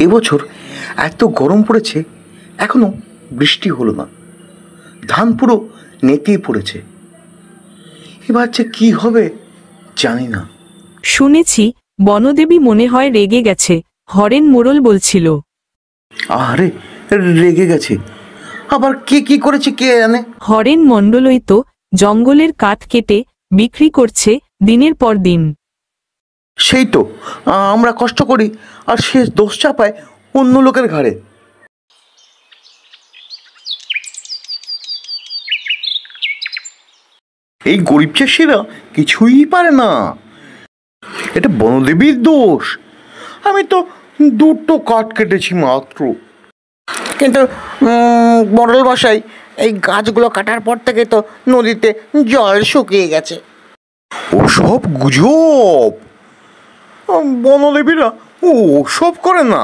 এবছর এত গরম পড়েছে, এখনো বৃষ্টি হলো না। ধান পুরো নেতিয়ে পড়েছে। এবার যে কি হবে জানি না। শুনেছি বনদেবী মনে হয় রেগে গেছে, হরেন মোড়ল বলছিল। আরে, রেগে গেছে? আবার কে কি করেছে কে জানে। হরেন মণ্ডলই তো জঙ্গলের কাঠ কেটে বিক্রি করছে দিনের পর দিন। সেই তো, আমরা কষ্ট করি আর সে দোষ চাপায় অন্য লোকের ঘাড়ে। এই গরিব চাষিরা কিছুই পারে না, এটা বনদেবীর দোষ। আমি তো দুটো কাঠ কেটেছি মাত্র। কিন্তু মোড়ল মশাই, এই গাছগুলো কাটার পর থেকে তো নদীতে জল শুকিয়ে গেছে। ওসব গুজব, বনদেবীরা ওসব করে না।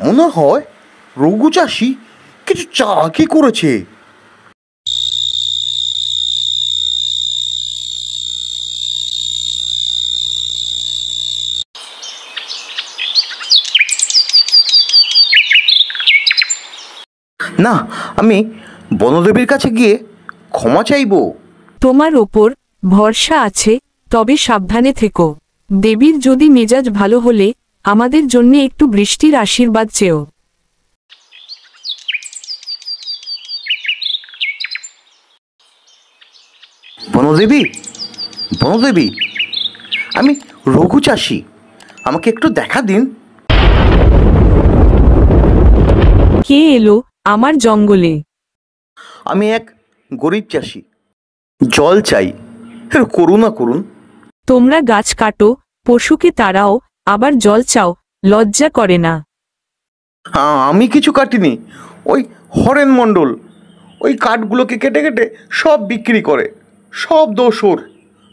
মনে হয় রঘু চাষি কিছু চালাকি করেছে। না, আমি বনদেবীর কাছে গিয়ে ক্ষমা চাইব। তোমার ওপর ভরসা আছে, তবে সাবধানে থেকো। দেবীর যদি মেজাজ ভালো হলে আমাদের জন্য একটু বৃষ্টির আশীর্বাদ চেও। বনদেবী, বনদেবী, আমি রঘু চাষি, আমাকে একটু দেখা দিন। কে এলো আমার জঙ্গলে? আমি এক গরিব চাষি, জল চাই, করুণা করুন। তোমরা গাছ কাটো, পশুকে তাড়াও, আবার জল চাও, লজ্জা করে না? আমি কিছু কাটিনি, ওই হরেন মণ্ডল ওই কাঠগুলোকে কেটে কেটে সব বিক্রি করে। সব দোষ ওর,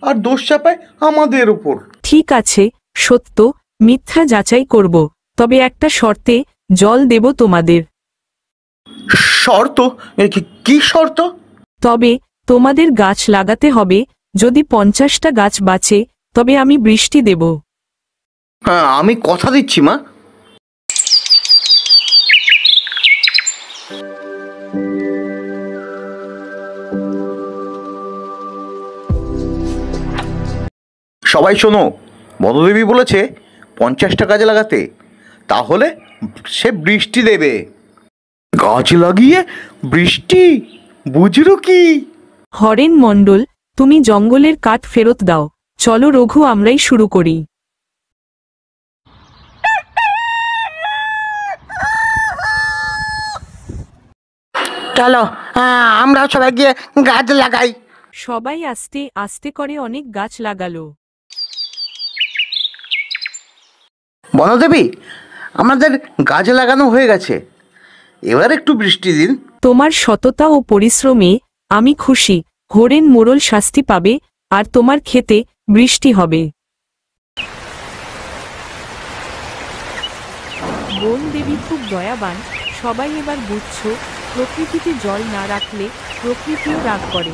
আর দোষ চাপায় আমাদের উপর। ঠিক আছে, সত্য মিথ্যা যাচাই করব, তবে একটা শর্তে জল দেব তোমাদের। শর্ত? কি শর্ত? তবে তোমাদের গাছ লাগাতে হবে, যদি 50টা গাছ বাঁচে তবে আমি বৃষ্টি দেব। আমি কথা দিচ্ছি মা। সবাই শোনো, বনদেবী বলেছে 50টা গাছ লাগাতে, তাহলে সে বৃষ্টি দেবে। গাছ লাগিয়ে বৃষ্টি, বুঝলো কি? হরেন মণ্ডল, তুমি জঙ্গলের কাঠ ফেরত দাও। চলো রঘু, আমরাই শুরু করি। চলো, আমরা সবাই গিয়ে গাছ লাগাই। সবাই আস্তে আস্তে করে অনেক গাছ লাগালো। বনদেবী, আমাদের গাছ লাগানো হয়ে গেছে, এবার একটু বৃষ্টি দিন। তোমার সততা ও পরিশ্রমে আমি খুশি। হরেন মোড়ল শাস্তি পাবে, আর তোমার ক্ষেতে বৃষ্টি হবে। বন দেবী খুব দয়াবান, সবাই এবার বুঝছো, প্রকৃতিতে জল না রাখলে প্রকৃতিও রাগ করে।